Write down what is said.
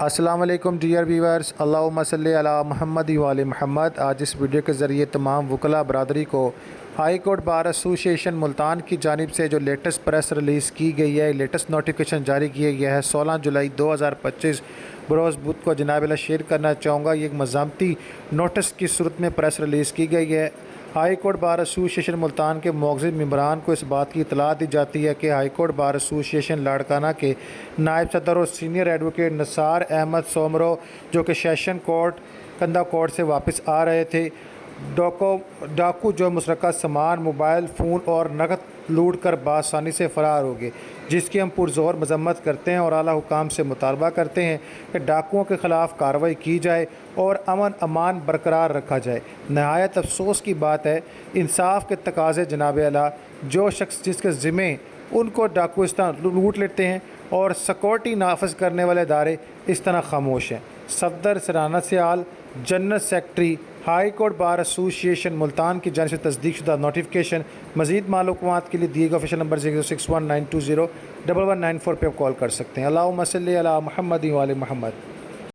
अस्सलाम वालेकुम dear viewers, अल्लाहुम्मा सल्ली अला मुहम्मद व आले मुहम्मद। आज इस वीडियो के ज़रिए तमाम वकला बरदरी को high court bar association Multan की जानिब से जो लेटेस्ट प्रेस रिलीज़ की गई है, लेटेस्ट नोटिफिकेशन जारी किया गया है 16 जुलाई 2025 बरोज़ बुध को जनाब अल्लाह शेयर करना चाहूँगा। ये एक मज़ामती नोटिस की सूरत में प्रेस रिलीज़ की गई है। High court bar association Multan के मौजूद मेम्बरान को इस बात की इतला दी जाती है कि high court bar association Larkana के नायब सदर और सीनियर एडवोकेट निसार अहमद सोमरो, जो कि सेशन कोर्ट कंधा कोर्ट से वापस आ रहे थे, डाकू जो मुसरका सामान, मोबाइल फ़ोन और नकद लूट कर बासानी से फ़रार हो गए, जिसकी हम पुरज़ोर मजम्मत करते हैं और आला हुकाम से मुतालबा करते हैं कि डाकुओं के ख़िलाफ़ कार्रवाई की जाए और अमन अमान बरकरार रखा जाए। नहायत अफसोस की बात है, इंसाफ के तकाज़े जनाब आला, जो शख्स जिसके ज़िम्मे उनको डाकू इस तरह लूट लेते हैं और सिक्योरिटी नाफज करने वाले इदारे इस तरह खामोश हैं। Safdar Sarana Sial, general secretary high court bar association Multan की जानिब से तस्दीक शुदा नोटिफिकेशन। मज़ीद मालूमात के लिए दिए गए ऑफिशियल नंबर 0619201194 पर आप कॉल कर सकते हैं। अल्लाहुम्मा सल्ली अला मुहम्मद व आले मुहम्मद।